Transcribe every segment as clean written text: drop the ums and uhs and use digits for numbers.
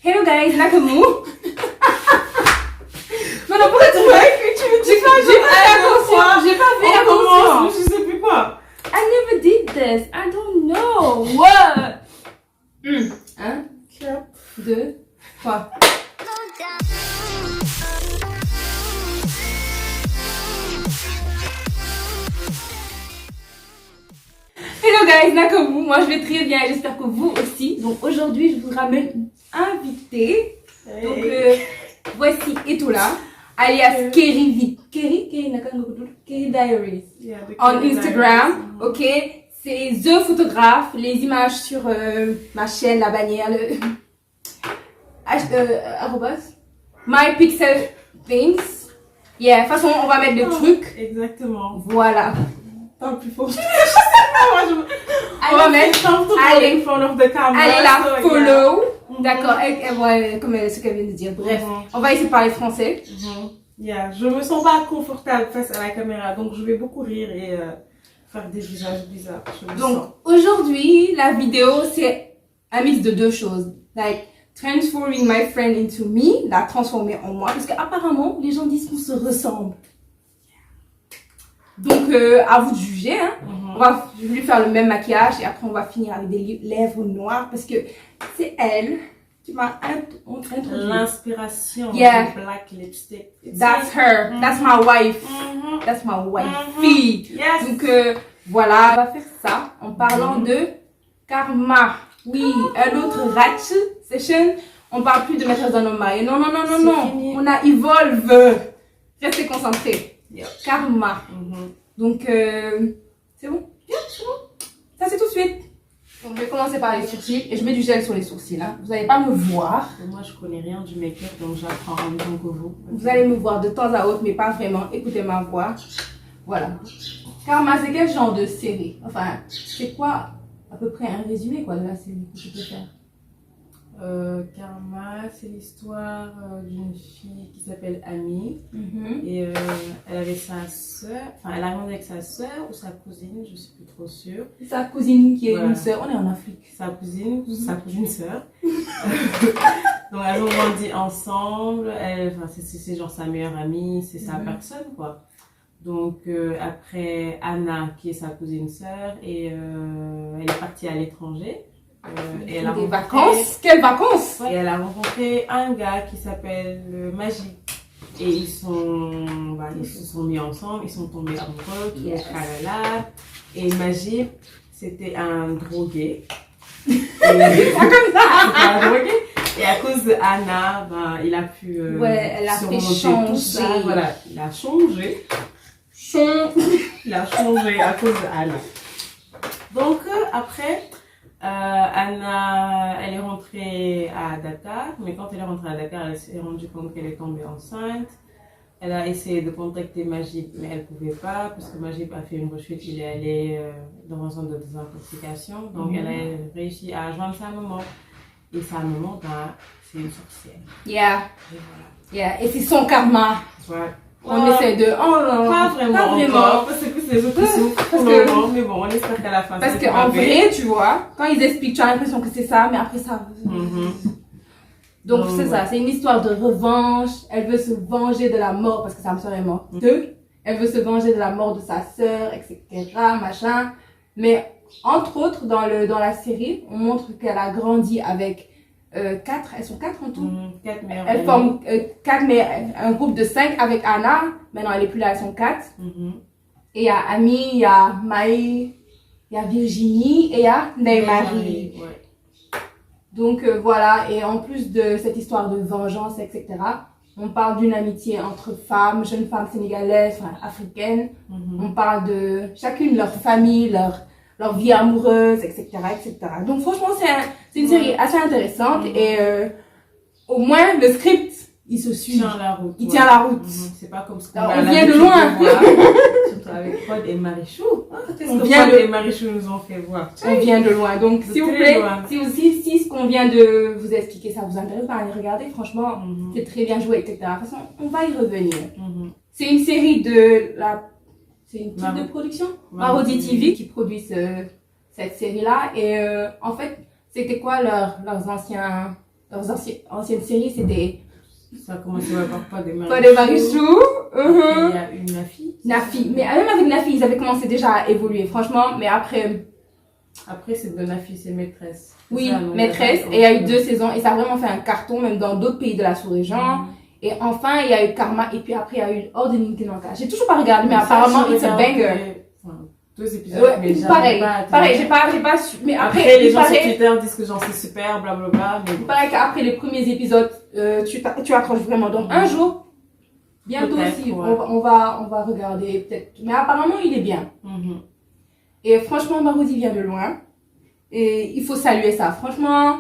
Hello guys, Nakamou. Non, pourquoi tu J'ai pas fait attention. Je sais plus quoi. I never did this. I don't know. What? 1, 2, 3. Hello guys, Nakamou. Moi je vais très bien, j'espère que vous aussi. Donc aujourd'hui je vous ramène une invitée. Hey. Donc voici Etola, alias Kerry Nakamou, Kerry Diaries. Yeah, On Instagram, ok? C'est The Photographe, les images sur ma chaîne, la bannière, le arrobas, My Pixel Things. Yeah, de toute façon on va mettre le truc. Exactement. Voilà. Pas plus fort. On va mettre. Allez. In front of the camera. Allez la so, follow. Yeah. D'accord, comme ce qu'elle vient de dire. Bref, on va essayer de parler français. Yeah, je me sens pas confortable face à la caméra, donc je vais beaucoup rire et faire des visages bizarres. Donc aujourd'hui, la vidéo c'est un mix de deux choses. Like transforming my friend into me, la transformer en moi, parce qu'apparemment les gens disent qu'on se ressemble. Donc à vous de juger, hein. Je vais lui faire le même maquillage et après on va finir avec des lèvres noires parce que c'est elle qui m'a introduit. L'inspiration du black lipstick. That's her. That's my wife. That's my wifey. Yes. Donc voilà, on va faire ça en parlant de karma. Oui, un autre ratch session. On parle plus de maîtresse d'un homme marié. Non. Fini. On a evolve. Restez concentrés. Yeah. Karma. Donc c'est bon? C'est bon. Ça c'est tout de suite. Donc je vais commencer par les sourcils et je mets du gel sur les sourcils. Hein. Vous n'allez pas me voir. Moi je connais rien du make-up, donc j'apprends en même temps que vous. Vous allez me voir de temps à autre, mais pas vraiment. Écoutez ma voix. Voilà. Karma, c'est quel genre de série? Enfin, c'est quoi à peu près un résumé quoi de la série que je peux faire? Karma, c'est l'histoire d'une fille qui s'appelle Amy. Et elle avait sa soeur, enfin elle a grandi avec sa soeur ou sa cousine, je suis plus trop sûre. Sa cousine qui est une soeur, on est en Afrique. Sa cousine soeur. Donc elles ont grandi ensemble, c'est genre sa meilleure amie, c'est sa personne quoi. Donc après Anna qui est sa cousine sœur et elle est partie à l'étranger. Et elle a des vacances? Quelles vacances? Et elle a rencontré un gars qui s'appelle Magic. Et ils se sont mis ensemble, ils sont tombés amoureux, tout là. Et Magic, c'était un drogué. Et à cause de Anna, il a pu elle a fait surmonter tout ça. changer. Voilà, il a changé. Il a changé à cause de Anna. Donc après, Anna, elle est rentrée à Dakar, mais quand elle est rentrée à Dakar, elle s'est rendue compte qu'elle est tombée enceinte. Elle a essayé de contacter Majib, mais elle ne pouvait pas, parce que Majib a fait une rechute, il est allé dans un centre de désintoxication. Donc elle a réussi à joindre sa maman. Et sa maman, c'est une sorcière. Yeah. Et voilà. Yeah. Et c'est son karma. Ouais. On essaie de... Oh non, pas vraiment. Encore, parce que c'est les autres qui souffrent pour le moment, mais bon, on espère qu'à la fin, parce qu'en vrai, tu vois, quand ils expliquent, tu as l'impression que c'est ça, mais après ça... Donc c'est ça, c'est une histoire de revanche. Elle veut se venger de la mort, parce que sa soeur est morte. Elle veut se venger de la mort de sa sœur, etc., machin. Mais entre autres, dans la série, on montre qu'elle a grandi avec... elles sont 4 en tout. 4 meilleures. Elles forment un groupe de 5 avec Anna. Maintenant, elle est plus là, elles sont 4. Et il y a Ami, il y a Maï, il y a Virginie et il y a Neymarie. Donc voilà, et en plus de cette histoire de vengeance, etc., on parle d'une amitié entre femmes, jeunes femmes sénégalaises, enfin, africaines. On parle de chacune leur famille, leur vie amoureuse, etc., etc. Donc franchement, c'est une série assez intéressante et au moins le script, il se suit. Il tient la route. C'est pas comme ce qu'on on vient de loin. Surtout avec Fod et Marichou. On vient Fod et Marichou nous ont fait voir. On vient de loin. Donc s'il vous plaît, si ce qu'on vient de vous expliquer, ça vous intéresse, allez regarder. Franchement, c'est très bien joué, etc. De toute façon, on va y revenir. C'est une série de c'est une type de production, Marodi TV qui produit cette série-là. Et en fait, c'était quoi leurs anciens leurs anciennes séries, c'était Ça a commencé par pas des pas des Marichou. Il y a une Nafi. Nafi. Mais même avec Nafi, ils avaient commencé déjà à évoluer, franchement. Mais après, Après, c'est de Nafi, c'est Maîtresse. oui, Ça, non, Maîtresse. Et il y a eu 2 saisons. Et ça a vraiment fait un carton, même dans d'autres pays de la sous-région. Et enfin, il y a eu Karma. Et puis après, il y a eu Hors de Nintenanka. J'ai toujours pas regardé, mais apparemment, it's a banger. 2 épisodes, Ouais, mais pareil, j'ai pas su. Mais après, les il gens sur paraît, Twitter disent que genre c'est super, blablabla, mais il bon. paraît qu'après les premiers épisodes, tu accroches vraiment. Donc, un jour, bientôt Peut-être, aussi, ouais. on va regarder peut-être. Mais apparemment, il est bien. Et franchement, Marodi vient de loin. Et il faut saluer ça. Franchement,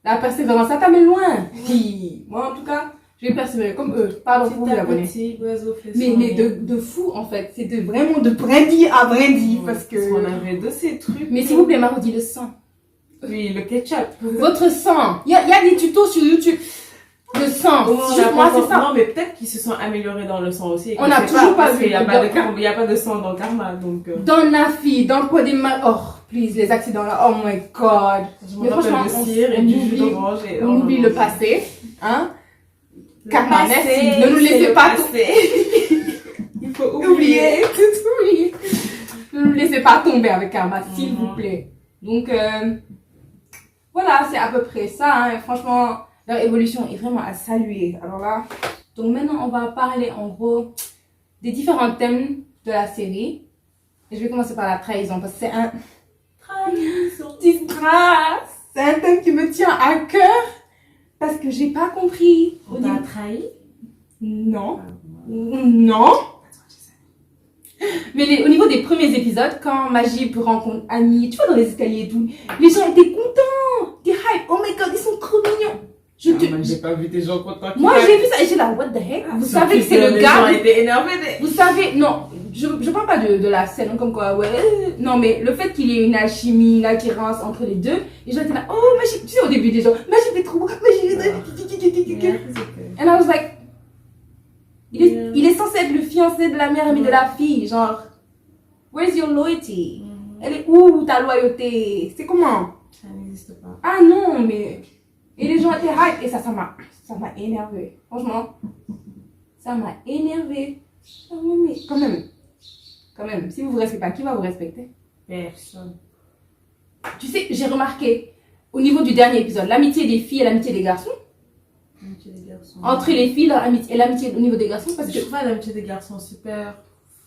la persévérance, ça t'amène loin. Puis, moi, en tout cas, je vais persévérer comme eux. Pardon pour vous, les abonnés. Petit oiseau fait Mais de fou, en fait. C'est vraiment de brindille à brindille. Parce que. On avait de ces trucs. Mais s'il vous plaît, Marodi, le sang. Oui, le ketchup. Votre sang. Il y a des tutos sur YouTube. Le sang. Moi, c'est ça. Non, mais peut-être qu'ils se sont améliorés dans le sang aussi. On n'a toujours pas vu. Il n'y a pas de sang dans Karma, donc. Dans Nafi, dans quoi des mal. Oh, please, les accidents là. Oh my god. Mais franchement, on oublie le passé. Hein? Karma, Karma, merci. Ne nous laissez pas tout. Il faut Oublier. Tout oublier. Ne nous laissez pas tomber avec Karma, s'il vous plaît. Donc, voilà, c'est à peu près ça. Hein. Franchement, leur évolution est vraiment à saluer. Alors là, donc maintenant, on va parler en gros des différents thèmes de la série. Et je vais commencer par la trahison parce que c'est un... Trahison. C'est un thème qui me tient à cœur parce que j'ai pas compris. On t'a trahi? Non. Non. Mais au niveau des premiers épisodes, quand Majib rencontre Annie, tu vois, dans les escaliers et tout, les gens étaient contents. Des hype. Oh my god, ils sont trop mignons. J'ai pas vu des gens contents. Moi, j'ai vu ça et j'ai là, what the heck? Vous savez que c'est le gars. Les gens étaient énervés. Vous savez, non, je parle pas de la scène, comme quoi, ouais. Non, mais le fait qu'il y ait une alchimie, une attirance entre les deux, les gens étaient là, oh, Majib, tu sais, au début des gens, Majib est trop beau, Majib est trop. And I was like, il est censé être le fiancé de la mère amie de la fille, genre, where's your loyalty? Elle est où ta loyauté? C'est comment? Ça n'existe pas. Ah non, mais. Et les gens étaient hype, et ça m'a énervé. Franchement, ça m'a énervé. Ah oui, mais quand même, si vous vous respectez pas, qui va vous respecter? Personne. Tu sais, j'ai remarqué, au niveau du dernier épisode, l'amitié des filles et l'amitié des garçons. L'amitié des garçons. Entre les filles leur amitié, et l'amitié au niveau des garçons, parce que Je trouve l'amitié des garçons super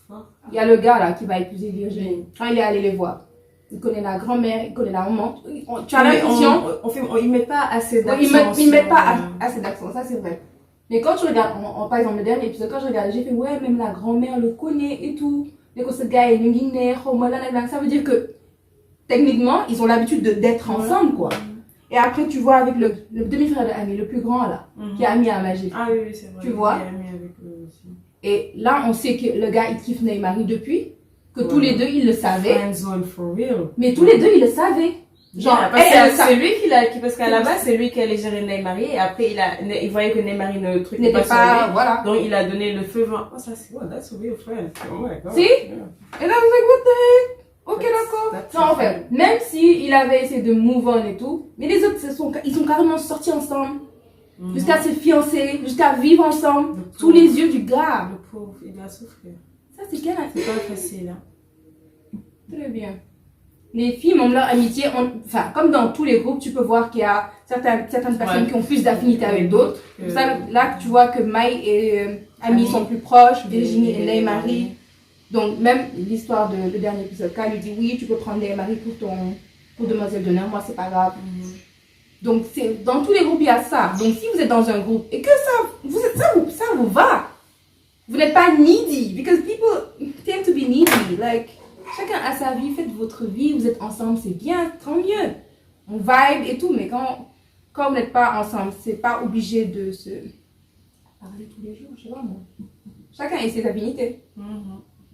fort. il y a le gars là qui va épouser Virginie. Quand il est allé les voir, il connaît la grand-mère, il connaît la maman. Tu as l'impression. Ils mettent pas assez d'accent. Ils mettent pas assez d'accent, ça c'est vrai. Mais quand tu regardes, par exemple, le dernier épisode, quand je regarde, j'ai fait, ouais, même la grand-mère le connaît et tout. Mais quand ce gars est guinéen, ça veut dire que, techniquement, ils ont l'habitude d'être ensemble, quoi. Et après, tu vois avec le demi-frère de Ami, le plus grand, là, qui est ami à Magie. Ah oui, c'est vrai. Tu vois? Il est ami avec eux aussi. Et là, on sait que le gars, il kiffe Neymar depuis, que tous les deux, ils le savaient. Friendzone for real. Mais tous les deux, ils le savaient. Genre, c'est lui parce qu'à la base, c'est lui qui allait gérer Neymar et après, il voyait que Neymar ne truquait pas sur lui. Voilà. Donc, il a donné le feu vent. Oh, ça, c'est, that's a real friend. Oh my god. Si? Yeah. Et là, je was like, what the heck? Ok, d'accord. Non, en fait, même si il avait essayé de move on et tout, mais les autres, ils sont carrément sortis ensemble. Jusqu'à se fiancer, jusqu'à vivre ensemble, sous les yeux du gars. Le pauvre, il va souffrir. Ça, c'est quel C'est pas facile, hein. Très bien. Les filles, même leur amitié, enfin, comme dans tous les groupes, tu peux voir qu'il y a certaines personnes qui ont plus d'affinité avec d'autres. Là, tu vois que Mai et Ami sont plus proches, Virginie et Neymari. Donc, même l'histoire de le dernier épisode, quand elle lui dit oui, tu peux prendre Neymari pour demoiselle d'honneur, moi, c'est pas grave. Donc, dans tous les groupes, il y a ça. Donc, si vous êtes dans un groupe et que ça vous va, vous n'êtes pas needy, because people tend to be needy. Like, chacun a sa vie, faites votre vie, vous êtes ensemble, c'est bien, tant mieux. On vibe et tout, mais quand vous n'êtes pas ensemble, c'est pas obligé de se parler tous les jours, je sais pas moi. Chacun a ses affinités.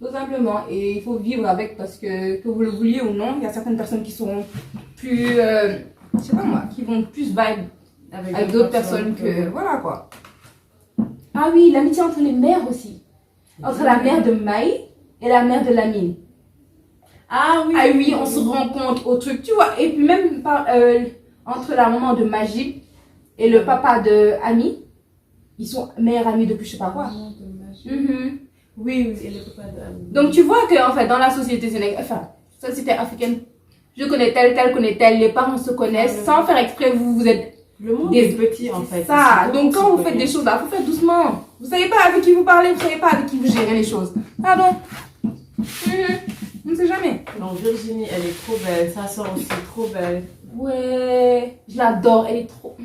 Tout simplement. Et il faut vivre avec parce que vous le vouliez ou non, il y a certaines personnes qui sont plus, je sais pas moi, qui vont plus vibe avec d'autres personnes que, voilà quoi. Ah oui, l'amitié entre les mères aussi. Entre la mère de Mai et la mère de Lamine. Ah oui. Ah oui, on se rencontre au truc, tu vois. Et puis même entre la maman de Majib et le papa de Ami, ils sont meilleurs amis depuis je sais pas quoi. Oui, et le papa de Ami. Donc tu vois que en fait dans la société sénégalaise, enfin société africaine, je connais tel connaît tel, les parents se connaissent sans faire exprès, vous êtes le monde est petit en fait. Ça. Donc quand vous faites des choses là, vous faites doucement. Vous savez pas avec qui vous parlez, vous savez pas avec qui vous gérez les choses. Pardon. On ne sait jamais. Non, Virginie, elle est trop belle. Sa soeur aussi, trop belle. Ouais, je l'adore, elle est trop.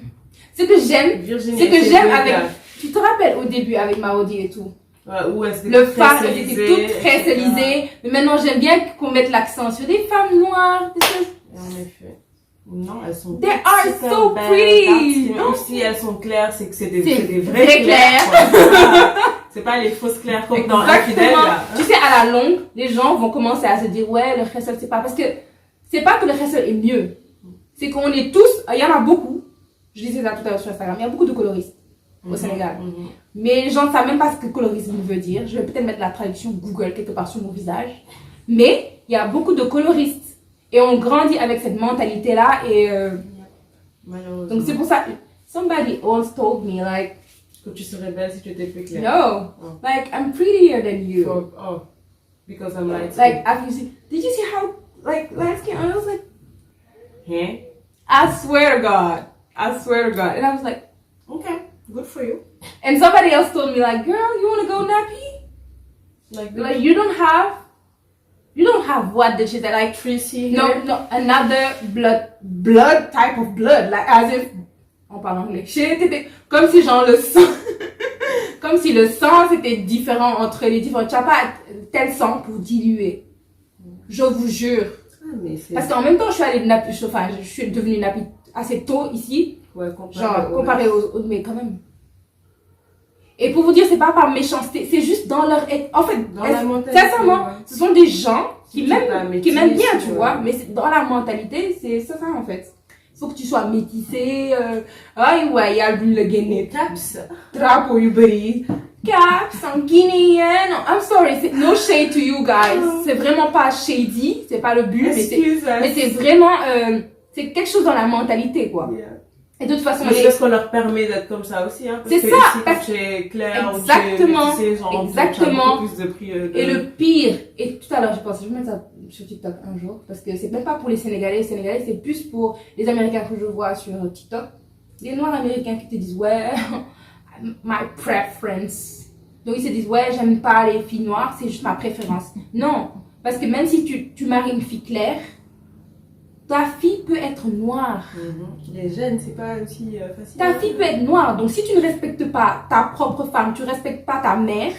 Ce que j'aime, Virginie, c'est que j'aime avec. Tu te rappelles au début avec Maodi et tout. Ouais, où elle le phare, elle était toute très stylisée. Mais maintenant, j'aime bien qu'on mette l'accent sur des femmes noires. En effet. Non, elles sont They are so pretty. Même si elles sont claires, c'est que c'est des vraies claires. C'est pas les fausses claires comme dans Infidèle. Tu sais, à la longue, les gens vont commencer à se dire, ouais, le Khessel, c'est pas. Parce que c'est pas que le Khessel est mieux. C'est qu'on est tous. Il y en a beaucoup. Je disais ça tout à l'heure sur Instagram. Il y a beaucoup de coloristes au Sénégal. Mais les gens ne savent même pas ce que colorisme veut dire. Je vais peut-être mettre la traduction Google quelque part sur mon visage. Mais il y a beaucoup de coloristes. Et on grandit avec cette mentalité-là. Et donc c'est pour ça. Somebody once told me, like. Que tu serais belle si tu étais plus claire. No. Oh. Like, I'm prettier than you. Oh. Because I'm light. Like, did you see how, like, light skin? I was like. Huh? I swear to God. And I was like. Okay. Good for you. And somebody else told me, like, girl, you want to go nappy? Like you don't have what did she say? Like Tracy. No, another blood type of blood. Like as if, on parle anglais. Comme si genre le sang, comme si le sang c'était différent entre les différents. Tu n'as pas tel sang pour diluer. Je vous jure. Parce qu'en même temps, je suis allée nappy, enfin, je suis devenue nappy assez tôt ici. Ouais, comparé aux mais quand même. Et pour vous dire, c'est pas par méchanceté, c'est juste dans leur... En fait, sincèrement, ce sont des gens qui m'aiment bien, tu vois, mais dans la mentalité, c'est ça en fait. Il faut que tu sois métissé, ouais, il y a le guinéen, caps, drapeau, caps, en guinéen, I'm sorry, no shade to you guys, c'est vraiment pas shady, c'est pas le but, mais c'est vraiment, c'est quelque chose dans la mentalité, quoi. Yeah. Et de toute façon, c'est parce qu'on leur permet d'être comme ça aussi, hein. C'est ça. Parce que tu es clair, exactement. Ou tu es métissé, genre, exactement. Plus de prix Et le pire, et tout à l'heure, je pense, je vais mettre ça sur TikTok un jour, parce que c'est même pas pour les Sénégalais, c'est plus pour les Américains que je vois sur TikTok. Les Noirs américains qui te disent, ouais, my preference. Donc ils se disent, ouais, j'aime pas les filles noires, c'est juste ma préférence. Non, parce que même si tu maries une fille claire, ta fille peut être noire. Les gènes, c'est pas aussi facile. Ta fille peut être noire. Donc, si tu ne respectes pas ta propre femme, tu ne respectes pas ta mère,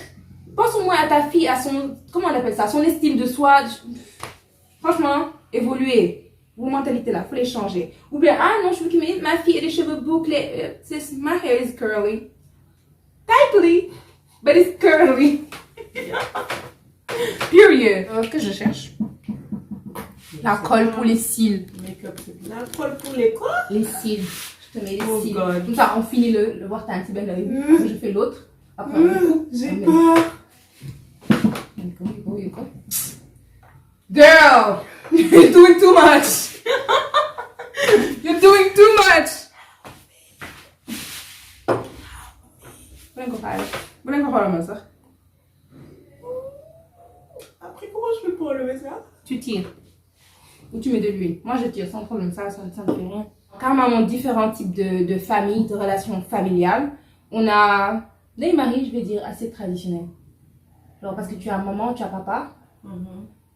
pense au moins à ta fille, à son... Comment on appelle ça? Son estime de soi. Franchement, évoluer. Vos mentalités là, il faut les changer. Ou bien, ah non, je veux que ma fille ait les cheveux bouclés. My hair is curly. Tightly, but it's curly. Period. Que je cherche? La colle pour les cils. La colle pour les quoi? Les cils. Je te mets les cils. God. Comme ça, on finit le voir, t'as un petit bain d'œil. Après, je fais l'autre. Après, j'ai peur. Girl, you're doing too much. You're doing too much. Boleh kau parler ça? Après, comment je fais pour enlever ça? Tu tires. Ou tu mets de l'huile. Moi, je tire sans problème, ça ne fait rien. Carrément, différents types de familles, de relations familiales. On a des maris, je vais dire, assez traditionnels. Genre, parce que tu as maman, tu as papa.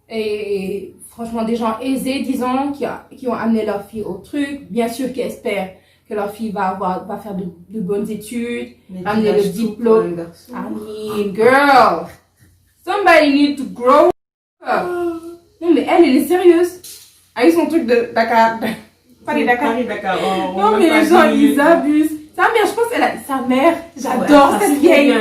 Et franchement, des gens aisés, disons, qui ont amené leur fille au truc. Bien sûr, qui espèrent que leur fille va faire de bonnes études, amener le diplôme. I mean, girl, somebody need to grow up. Non, mais elle est sérieuse. Avec son truc de Dakar. Paris Dakar. Non, mais les gens, ils abusent. Sa mère, je pense, sa mère, j'adore cette vieille.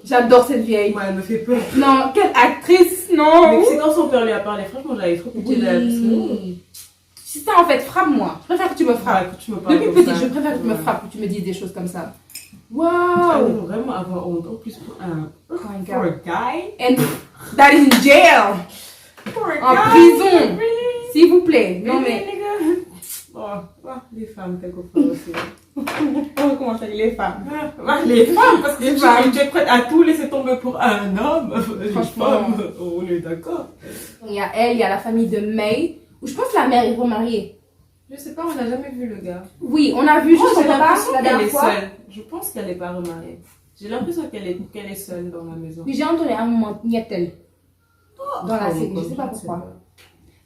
J'adore cette vieille. Moi, elle me fait peur. Non, quelle actrice, non. Mais c'est quand son père lui a parlé, franchement, j'avais trop pitié d'elle. C'est ça, en fait, frappe-moi. Je préfère que tu me frappes. Depuis petite, je préfère que tu me frappes, que tu me dises des choses comme ça. Wow. Vraiment avoir honte. En plus, pour un guy. And that is in jail. En prison. S'il vous plaît. Non, mais. Les femmes, quelquefois aussi. On va commencer avec les femmes. Les femmes, parce que tu es prête à tout laisser tomber pour un homme. Les Franchement. femmes, on est d'accord. Il y a elle, il y a la famille de May, où je pense que la mère est remariée. Je sais pas, on n'a jamais vu le gars. Oui, on a vu juste son j'ai papa l'impression la qu'elle dernière est fois. seule. Je pense qu'elle n'est pas remariée. J'ai l'impression qu'elle est seule dans la maison. Mais j'ai entendu à un moment Nietel dans la série, je sais pas pourquoi.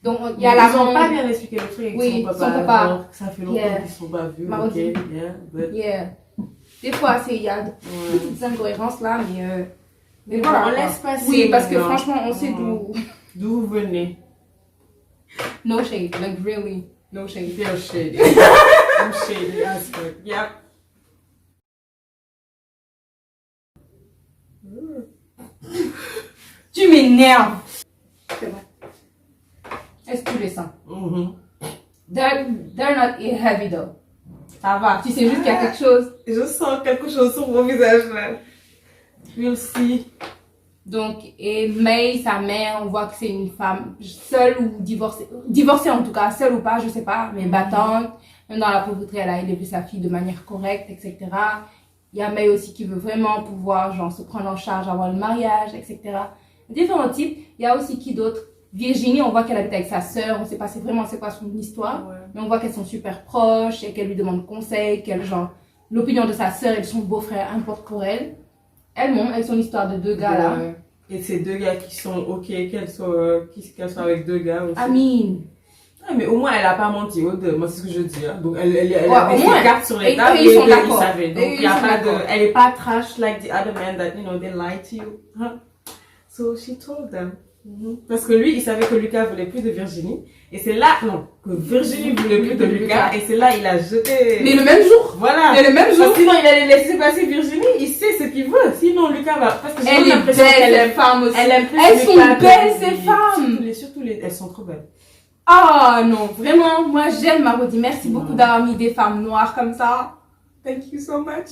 Donc il y a la Ils n'ont maman. pas bien expliqué le truc avec Oui, son son papa. papa. Genre, ça fait longtemps Yeah. qu'ils ne sont pas vus. Marodi. Ok, yeah, but... Yeah. Des fois, il y a des Ouais. petites incohérences là, mais Mais voilà. on quoi. laisse passer. Oui, parce que maintenant. franchement, on sait d'où. D'où vous venez. No shade, like really, no shade. Feel shady. I'm shady as fuck. Yep. Tu m'énerves. C'est vrai. Est-ce que tu les sens? Mhm. They're not heavy though. Ça va. Tu sais juste qu'il y a quelque chose. Je sens quelque chose sur mon visage là. We'll see. Donc, et May, sa mère, on voit que c'est une femme seule ou divorcée. Divorcée en tout cas, seule ou pas, je sais pas, mais battante. Même dans la pauvreté, elle a élevé sa fille de manière correcte, etc. Il y a May aussi qui veut vraiment pouvoir genre, se prendre en charge, avoir le mariage, etc. Différents types. Il y a aussi qui d'autre? Virginie, on voit qu'elle habite avec sa sœur, on sait pas vraiment c'est quoi son histoire. Ouais. Mais on voit qu'elles sont super proches et qu'elle lui demande conseil, qu'elle genre l'opinion de sa sœur et de son beau-frère importe pour elle. Elle montre avec son histoire de deux gars là. Ouais. Et ces deux gars qui sont ok, qu'elles soient avec deux gars aussi. Amine. Ah, mais au moins elle a pas menti aux deux, moi c'est ce que je dis. Hein. Donc elle Ouais, avait au ses moins. cartes sur les Et tables eux, et ils sont les deux, ils d'accord. savaient. Donc Et eux, il y a ils sont pas de, d'accord. elle est pas trash like the other men that they lied to you. Huh? So she told them. Parce que lui, il savait que Lucas voulait plus de Virginie. Et c'est là, non, que Virginie voulait plus de Lucas. Et c'est là, il a jeté. Mais le même jour. Voilà. Mais le même Parce jour. que sinon, il allait laisser passer Virginie. Il sait ce qu'il veut. Sinon, Lucas va. Parce que j'ai Elle est l'impression belle, qu'elle ces aime. femmes aussi. Elle aime plus Elles Lucas sont que belles, lui. ces femmes. Surtout les, elles sont trop belles. Ah non, vraiment, moi j'aime Marodi. Merci beaucoup d'avoir mis des femmes noires comme ça. Thank you so much.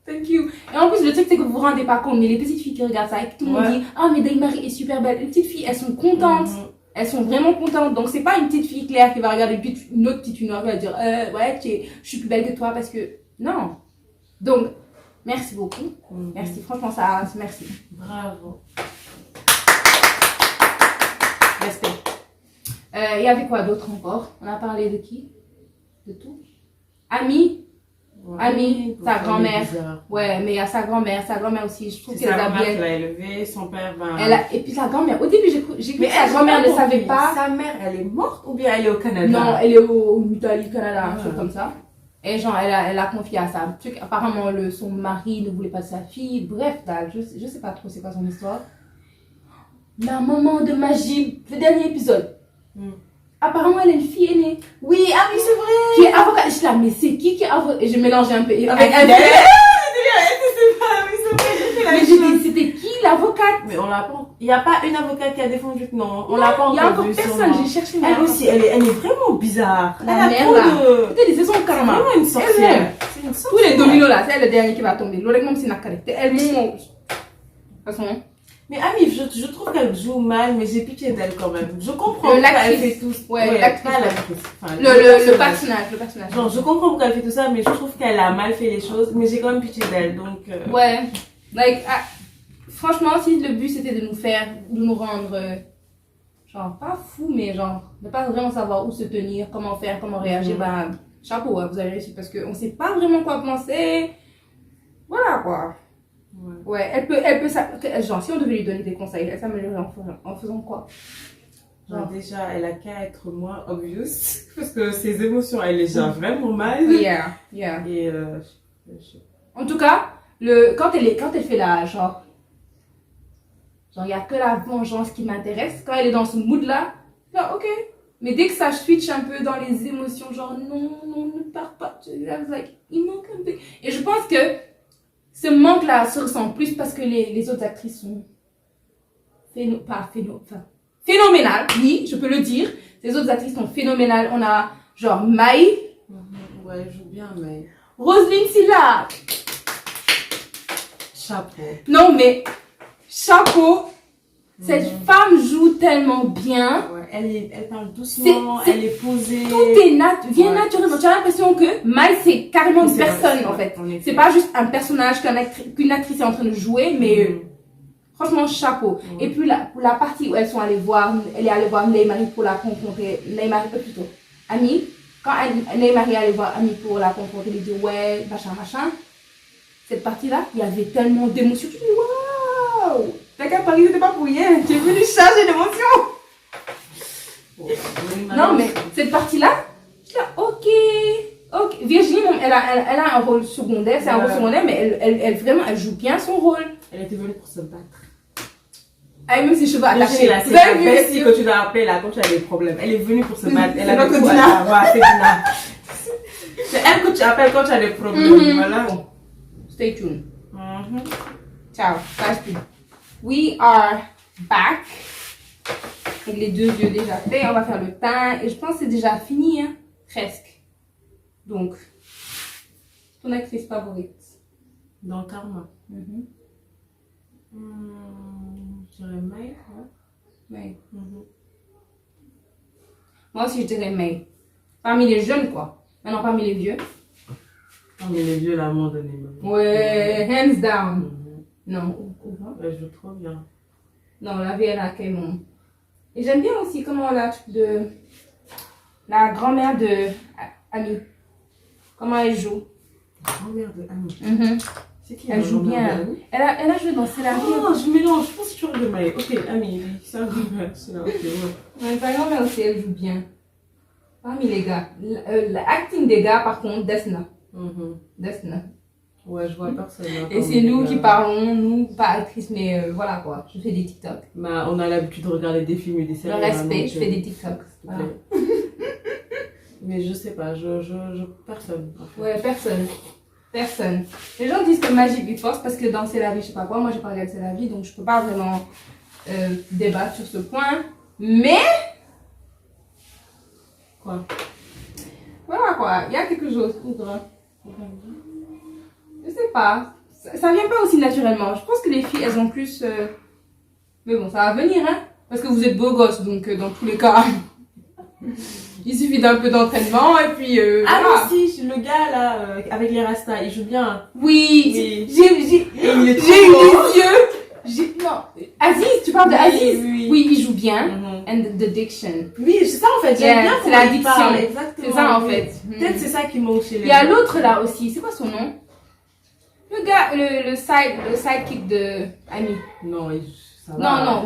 Thank you. Et en plus, le truc, c'est que vous vous rendez pas compte, mais les petites filles qui regardent ça et que tout le monde Ouais. dit ah, mais Daymarie est super belle. Les petites filles, elles sont contentes. Elles sont vraiment contentes. Donc, c'est pas une petite fille claire qui va regarder une autre petite fille noire qui va dire ouais, je suis plus belle que toi parce que. Non. Donc, merci beaucoup. Merci, franchement, ça. Merci. Bravo. Respect. Il y avait quoi d'autre encore? On a parlé de qui? De tout? Ami? Ami, sa grand-mère. Ouais, mais il y a sa grand-mère aussi. Je trouve C'est qu'elle sa a grand-mère bien. qui l'a élevée, son père va. Et puis sa grand-mère. Au début, j'ai cru que sa elle, grand-mère ne j'ai savait compris. pas. Sa mère, elle est morte ou bien elle est au Canada? Non, elle est au Italie, Canada, un Ah. truc comme ça. Et genre, elle a confié à ça. Truc, apparemment, son mari ne voulait pas de sa fille. Bref, je sais pas trop c'est quoi son histoire. La maman de Magie, le dernier épisode. Apparemment, elle est une fille aînée. Oui, ah oui, c'est vrai. Qui est avocate. Je suis là, mais c'est qui est avocate? Et je mélange un peu. Avec elle. elle. Mais j'ai dit, c'était qui l'avocate? Mais on l'a pas. Il n'y a pas une avocate qui a défendu que non. On l'a pas Il y a encore encore vu. personne, j'ai cherché. mais Elle aussi, elle est vraiment bizarre. La Elle a mère, trop là. de. Peut-être c'est son C'est karma. vraiment une sorcière. C'est une Tous sorcière. les dominos là, c'est elle le dernier qui va tomber. L'autre même c'est Nakare. Elle monte. De toute façon, Mais Ami, je trouve qu'elle joue mal, mais j'ai pitié d'elle quand même. Je comprends l'actrice. qu'elle fait tout. Ouais, l'actrice, pas ouais. l'actrice. Enfin, le personnage. Genre, je comprends pourquoi elle fait tout ça, mais je trouve qu'elle a mal fait les choses, mais j'ai quand même pitié d'elle, donc. Ouais. Like, franchement, si le but c'était de nous rendre, genre, pas fou, mais genre, de pas vraiment savoir où se tenir, comment faire, comment réagir, bah, chapeau, vous avez réussi parce qu'on sait pas vraiment quoi penser. Voilà quoi. Ouais, elle peut genre, si on devait lui donner des conseils, elle s'améliorerait en faisant quoi? Genre, déjà, elle a qu'à être moins obvious, parce que ses émotions, elle les gère vraiment mal. Yeah. Et, En tout cas, quand elle fait la, genre, il y a que la vengeance qui m'intéresse. Quand elle est dans ce mood-là, là, ok. Mais dès que ça switch un peu dans les émotions, genre, non, ne pars pas. Like, il manque un peu. Et je pense que ce manque-là se ressent plus parce que les autres actrices sont phénoménales. Oui, je peux le dire. Les autres actrices sont phénoménales. On a, genre, Mai. ouais, elle joue bien, mais. Roselyne Silla. Chapeau. Non, mais chapeau. Cette femme joue tellement bien. Ouais, elle parle doucement, elle est posée. Tout est vient naturellement. Tu as l'impression que Mai, c'est carrément une personne, en fait. C'est pas juste un personnage qu'une actrice est en train de jouer, mais franchement, chapeau. Et puis, pour la partie où elle est allée voir Ney-Marie pour la rencontrer, plutôt, Ami, quand Ney-Marie est allée voir Ami pour la rencontrer, il dit ouais, machin. Cette partie-là, il y avait tellement d'émotions. Tu dis waouh! T'as qu'à Paris, c'était pas pour rien. Tu es venu charger d'émotions. Non, mais cette partie-là, je dis ok. Virginie, elle a un rôle secondaire, c'est un rôle secondaire, mais elle vraiment, elle joue bien son rôle. Elle était venue pour se battre. Elle a même ses cheveux attachés. Vous avez vu Bessie que tu l'as appelée là quand tu as des problèmes. Elle est venue pour se battre. Elle a que Dina. C'est Dina. C'est elle que tu appelles quand tu as des problèmes. Voilà. Stay tuned. Ciao. We are back. Avec les 2 yeux déjà faits, on va faire le teint. Et je pense que c'est déjà fini, hein. Presque. Donc, ton actrice favorite? Dans Karma. Je dirais Mai. Mai. Moi aussi, je dirais Mai. Parmi les jeunes, quoi. Maintenant, parmi les vieux. Parmi les vieux, là, à un moment donné. Ouais, hands down. Non. Elle joue trop bien. Non, la vie, elle a Caïmon. Et j'aime bien aussi comment la grand-mère de Ami. Comment elle joue. La grand-mère de Ami. C'est qui elle joue bien. Elle a joué dans C'est la vie. Oh, je mélange. Je pense que tu parles de Mai. Ok, Ami, c'est un c'est là. Ok, ouais. Sa grand-mère aussi, elle joue bien. Parmi les gars. L'acting des gars, par contre, Desna. Desna. Ouais, je vois personne. Et c'est nous qui parlons, nous, pas actrices, mais voilà quoi. Je fais des TikTok. Bah, on a l'habitude de regarder des films et des séries. Le respect, je fais des TikTok. Voilà. Mais je sais pas, personne. En fait. Ouais, personne. Les gens disent que Magie est force parce que dans C'est la vie, je sais pas quoi. Moi, j'ai pas regardé C'est la vie, donc je peux pas vraiment débattre sur ce point. Mais. Quoi? Voilà quoi, il y a quelque chose. Je sais pas. Ça vient pas aussi naturellement. Je pense que les filles, elles ont plus. Mais bon, ça va venir, hein. Parce que vous êtes beaux gosses, donc dans tous les cas. Il suffit d'un peu d'entraînement et puis. Ah voilà. non, si, le gars là, avec les rastas, il joue bien. Oui. J'ai eu les yeux. Non. Aziz, tu parles de Aziz? Oui, il joue bien. And the diction. Oui, c'est ça en fait. J'aime bien c'est la diction. Exactement. C'est ça en fait. Peut-être c'est ça qui manque chez les. Il y a l'autre là aussi. C'est quoi son nom? Le gars, le sidekick de Ami. Non, ça va. Non,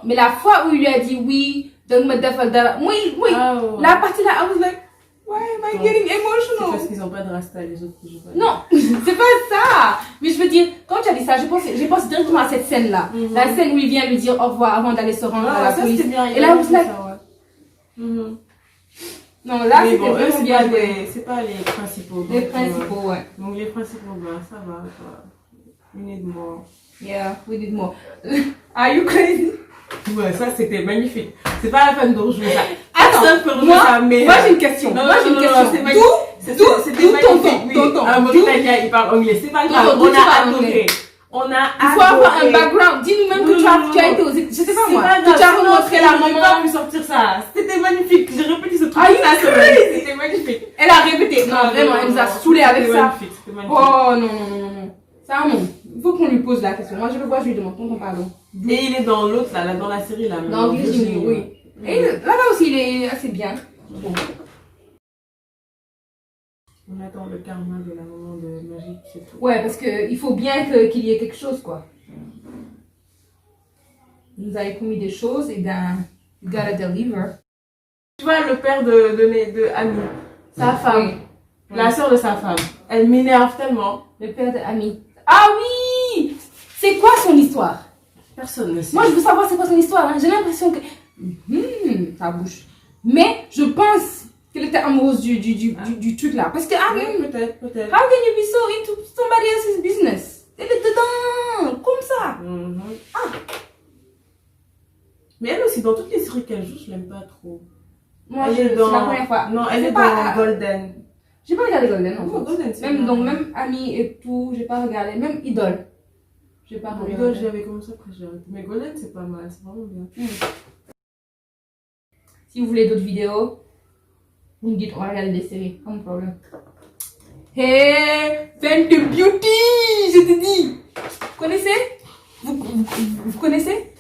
mais la fois où il lui a dit oui, donne-moi Dafaldara. Oui. Oh. La partie là, I was like, why am I getting emotional? C'est parce qu'ils n'ont pas de rasta, les autres qui jouent pas. Non, c'est pas ça. Mais je veux dire, quand tu as dit ça, j'ai pensé directement à cette scène là. La scène où il vient lui dire au revoir avant d'aller se rendre à la police. Bien, et là, I was like, non, là, mais c'était bon, vraiment bien. C'est pas les principaux. Les principaux, ouais. Donc les principaux, ben, ça va. We need more. Yeah, we need more. Are you crazy? Ouais, ça c'était magnifique. C'est pas la peine de rejouer ça. Attends, peut rejouer ça, mais. Moi j'ai une question. D'où tonton? Un Mauritanien, il parle anglais. C'est pas grave. On a il faut avoir un background. Dis-nous même que tu as été aux États-Unis. Je sais pas moi. Tu as rencontré la maman. Pas lui sortir ça. C'était magnifique. J'ai répété ce truc. C'était magnifique. Elle a répété. Non, vraiment, elle nous a saoulés avec ça. C'était magnifique. Oh non. C'est un monde. Il faut qu'on lui pose la question. Moi je le vois, je lui demande. Tonton, pardon. Et il est dans l'autre là, dans la série là. Dans Virginie, oui. Et là-bas aussi, il est assez bien. On attend le karma de la maman de Magie, c'est tout. Ouais, parce qu'il faut bien qu'il y ait quelque chose, quoi. Il nous avait promis des choses, et bien, you gotta deliver. Tu vois, le père de Ami, sa femme, la soeur de sa femme, elle m'énerve tellement. Le père de Ami. Ah oui! C'est quoi son histoire? Personne ne sait. Moi, je veux savoir c'est quoi son histoire. Hein. J'ai l'impression que... ça bouge. Mais je pense qu'elle était amoureuse du truc là. Parce que, peut-être. How can you be so into somebody else's business? Elle est dedans, comme ça. Mais elle aussi, dans toutes les séries qu'elle joue, je l'aime pas trop. Moi, c'est la première fois. Non, elle est dans Golden. J'ai pas regardé Golden, non. Golden, Même Ami et tout, j'ai pas regardé. Même Idol. J'ai pas Rigole, regardé. j'avais commencé après, j'ai arrêté. Mais Golden, c'est pas mal, c'est vraiment bien. Si vous voulez d'autres vidéos, vous me dites, on va regarder des séries, pas de problème. Hey, Fenty Beauty, je te dis. Vous connaissez? Vous connaissez?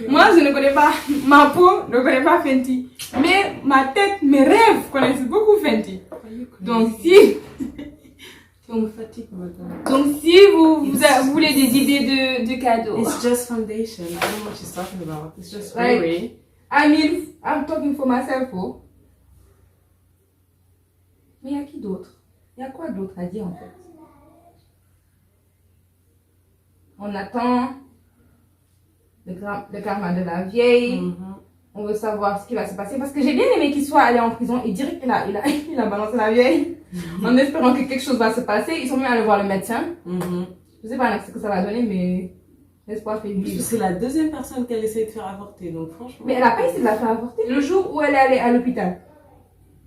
Moi, je ne connais pas, ma peau ne connaît pas Fenty. Mais ma tête, mes rêves connaissent beaucoup Fenty. Donc si... Donc si vous voulez des idées de cadeaux. It's just foundation. I don't know what she's talking about. It's just Like, really. I mean, I'm talking for myself. Oh. Mais il y a qui d'autre? Il y a quoi d'autre à dire en fait? On attend le karma de la vieille. On veut savoir ce qui va se passer. Parce que j'ai bien aimé qu'il soit allé en prison et direct il a balancé la vieille. En espérant que quelque chose va se passer. Ils sont même allés voir le médecin. Je sais pas ce que ça va donner, mais l'espoir fait vivre. C'est la deuxième personne qu'elle essaie de faire avorter, donc franchement. Mais elle a pas essayé de la faire avorter. Le jour où elle est allée à l'hôpital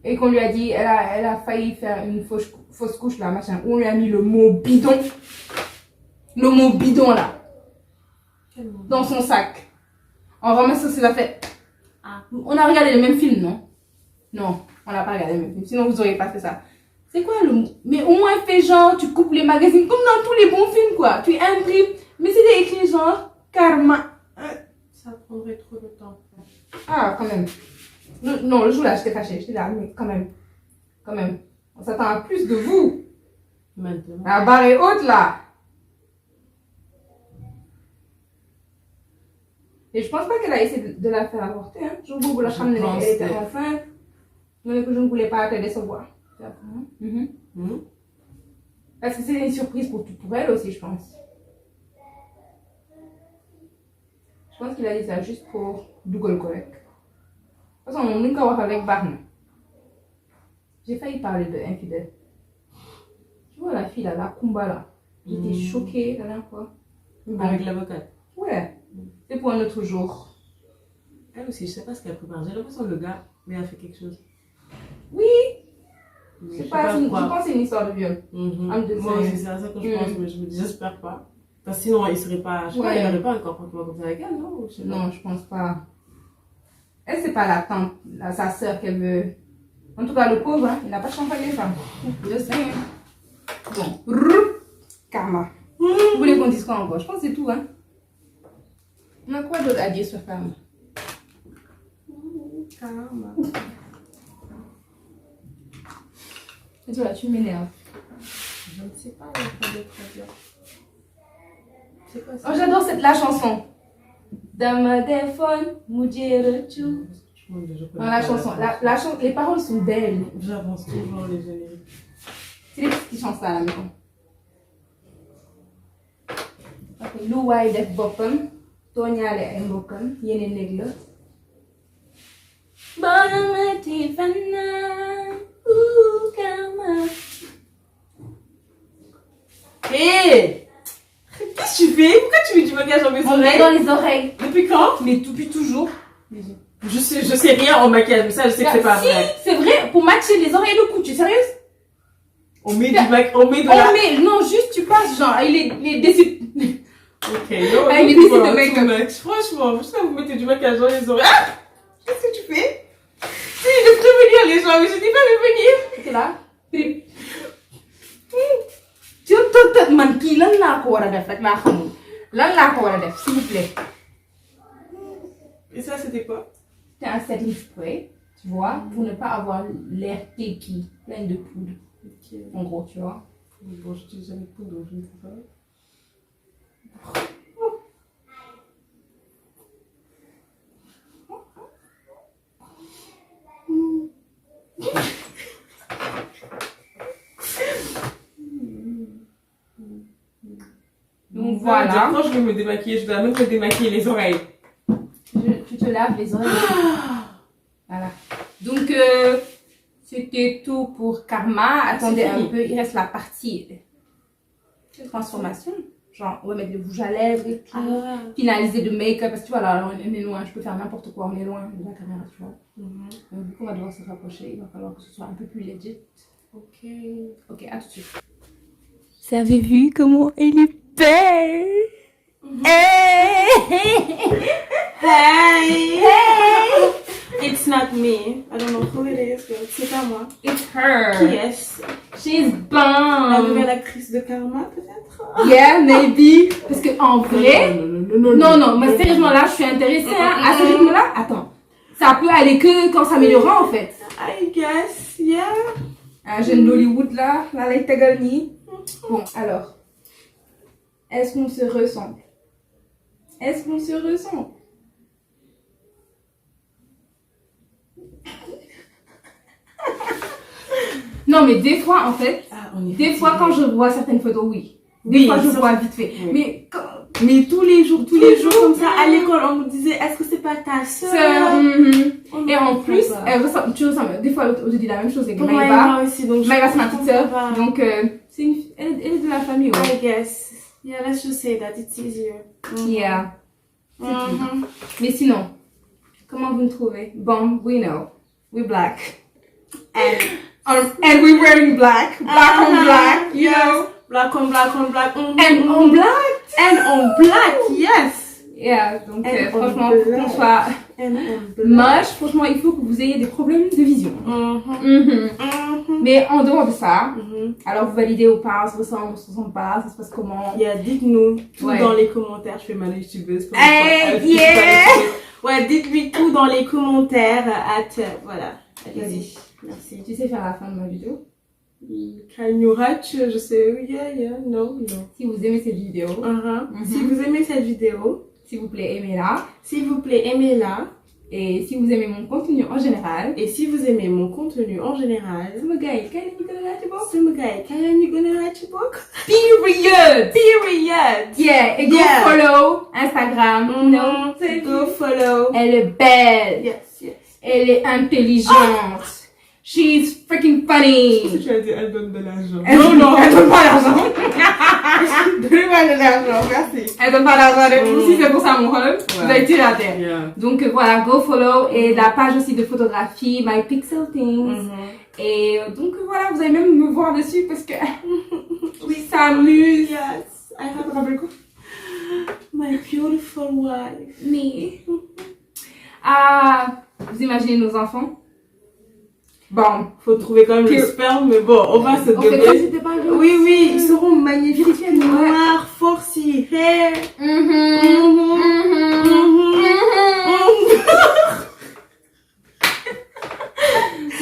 et qu'on lui a dit, elle a failli faire une fausse couche là, machin, où on lui a mis le mot bidon. Le mot bidon là. Dans son sac. En ramassant ses affaires. On a regardé le même film, non? Non, on n'a pas regardé le même film. Sinon, vous n'auriez pas fait ça. C'est quoi le mot? Mais au moins, fais genre, tu coupes les magazines comme dans tous les bons films, quoi. Tu imprimes. Mais c'était écrit genre, karma. Ça prendrait trop de temps. Ah, quand même. Non, le jour là, j'étais fâchée. J'étais là, mais quand même. Quand même. On s'attend à plus de vous. Maintenant. La barre est haute, là. Et je pense pas qu'elle a essayé de la faire avorter. Hein. Je vous la femme, elle était enceinte. Mais que je ne voulais pas te décevoir. Parce que c'est une surprise pour elle aussi, je pense. Je pense qu'il a dit ça juste pour Google Correct. De toute façon, on n'a qu'à avec Barne. J'ai failli parler de infidèle. Tu vois la fille là, la Kumba là. J'étais choquée la dernière fois. Avec l'avocat. Ouais. C'est pour un autre jour. Elle aussi, je sais pas ce qu'elle prépare. J'ai l'impression que le gars, lui, a fait quelque chose. Oui. Mais Je pense que c'est une histoire de viol. Moi aussi, c'est à ça que je pense, mais je me dis, j'espère pas. Parce que sinon, il serait pas. Je sais pas, il n'aurait pas un comportement comme ça avec elle, non? Non, je pense pas. Elle, c'est pas la tante, sa soeur qu'elle veut. En tout cas, le pauvre, hein, il n'a pas champagne les femmes. Je sais. Hein. Bon. Karma. Vous voulez qu'on dise quoi encore? Je pense que c'est tout, hein. On a quoi d'autre à dire sur karma? Karma. Et toi, là, tu m'énerves. Je ne sais pas, il y a pas d'autre à dire. C'est quoi ça? Oh, j'adore la chanson. Dama téléphone, Moudjere Tchou. La chanson, les paroles sont belles. J'avance toujours les génériques. C'est les petites qui chantent ça à la maison. Ok, lu waay def boppam tooñaale ay mbokkam yeneen néeg la. Bonamati fanaan karma. Hé! Qu'est-ce que tu fais? Pourquoi tu mets du maquillage dans mes On met oreilles? dans les oreilles. Depuis quand? Mais depuis toujours. Je sais rien en maquillage, mais ça, je sais que c'est pas Si, vrai. c'est vrai, pour matcher les oreilles et le cou, tu es sérieuse? On met de Non, juste tu passes genre, les décides. Ok, non, Avec les décides de make-up. Franchement, juste quand vous mettez du maquillage dans les oreilles. Ah! Qu'est-ce que tu fais? Si, de prévenir les gens, mais je dis pas de venir. C'est là. Tu man kii lan laa ko war a def rek laa xamul. Lan laa ko war a def, s'il vous plaît. Et ça, c'était quoi? C'était un setting spray, tu vois, pour ne pas avoir l'air cakey, plein de poudre. Okay. En gros, tu vois. Bon, je n'utilise jamais de poudre, donc je ne sais pas. Donc voilà. Quand je vais me démaquiller, je dois même me démaquiller les oreilles. Tu te laves les oreilles. Voilà. Donc, c'était tout pour Karma. Attendez un peu, il reste la partie transformation. Genre, on va mettre le rouge à lèvres et tout. Finaliser le make-up. Parce que tu vois, là, on est loin. Je peux faire n'importe quoi. On est loin de la caméra, tu vois. Donc, du coup, on va devoir se rapprocher. Il va falloir que ce soit un peu plus legit. Ok. Ok, à tout de suite. Vous avez vu comment elle est belle? Hey! It's not me. I don't know who it is, but c'est pas moi. It's her. Yes. She's La bomb. nouvelle actrice de Karma, peut-être? Yeah, maybe. Parce que en vrai, non, mais sérieusement là, je suis intéressée hein, à ce rythme-là. Attends, ça peut aller que quand s'améliorera en fait. I guess, yeah. Un jeune d'Hollywood là, la Leïta Galni. Bon, alors, est-ce qu'on se ressemble? Est-ce qu'on se ressemble? Non, mais des fois en fait, des fois quand je vois certaines photos, oui. Des fois je vois vite fait. Oui. Mais tous les jours comme ça, à l'école, on me disait, est-ce que c'est pas ta soeur? Et en plus, tu ressembles. Des fois, je dis la même chose avec Pour Maïva. aussi, donc Maïva, c'est ma petite sœur. pas. Donc, elle est de la famille, ouais. I guess. Yeah, let's just say that it's easier. Yeah. Mais sinon, comment vous me trouvez? Bon, we know. We're black. And we're wearing black. Black on black, you know. Black on black on black. And on black. And on black, yes. Yeah, donc franchement, on pour qu'on soit And on black. moche, franchement, il faut que vous ayez des problèmes de vision. Mais en dehors de ça, alors vous validez ou pas, on se ressemble, on se ressemble pas, ça se passe comment? Yeah, dites-nous tout Ouais. dans les commentaires. Je fais ma youtubeuse. Hey, yeah. Ouais, dites-lui tout dans les commentaires. Voilà. Allez-y. Merci. Tu sais faire la fin de ma vidéo? Kalnuratch, je sais. Yeah, no. Si vous aimez cette vidéo, Si vous aimez cette vidéo, s'il vous plaît, aimez-la. s'il vous plaît, aimez-la. Et si vous aimez mon contenu en général, Et si vous aimez mon contenu en général, Sumugai, kaini gonna Sumugai, Kalani Gonarachibok. Period! Period! Yeah, et go Yeah. follow Instagram, you know. Go follow. Elle est belle, Yes. elle est intelligente. She's freaking funny. Tu as dit, elle donne de l'argent. Elle donne pas l'argent. Donnez-moi de l'argent, merci. Elle donne pas l'argent. Si c'est pour ça, mon rôle, vous allez tirer à terre. Yeah. Donc voilà, go follow et la page aussi de photographie, My Pixel Things. Et donc voilà, vous allez même me voir dessus parce que oui, ça amuse. Yes. I have my beautiful wife. Mais ah, vous imaginez nos enfants? Bon, Faut trouver quand même le sperme, mais bon, on va se on fait comme donner. si c'était pas vrai. Oui, ils seront magnifiques. Noirs, forcy, hair.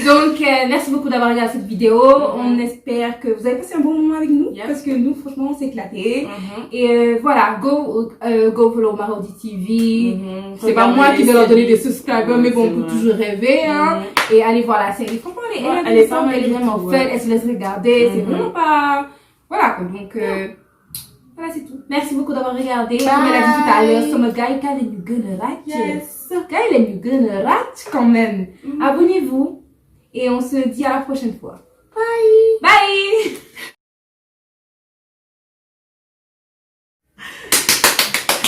Donc, merci beaucoup d'avoir regardé cette vidéo. On espère que vous avez passé un bon moment avec nous. Yes. Parce que nous, franchement, on s'est éclaté. Et voilà, go follow Marodi TV. C'est pas moi qui vais leur donner des subscribers, mais bon, on peut toujours rêver. Hein. Et allez voir la série. Franchement, elle est intéressante, elle est vraiment fun. Elle se laisse regarder. C'est vraiment pas... Voilà, quoi. Donc, voilà, c'est tout. Merci beaucoup d'avoir regardé. Comme elle a dit tout à l'heure, Summer Guy, quand you gonna like Yes. Quand you gonna like quand même. Abonnez-vous. Et on se dit à la prochaine fois. Bye. Bye!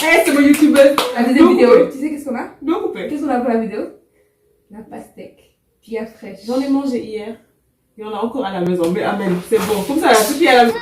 Hey, c'est mon youtubeuse. La deuxième vidéo. Tu sais qu'est-ce qu'on a? Donc, coupé. Qu'est-ce qu'on a pour la vidéo? La pastèque. Bien fraîche. J'en ai mangé hier. Il y en a encore à la maison, mais amen. C'est bon. Comme ça, la petite fille à la maison.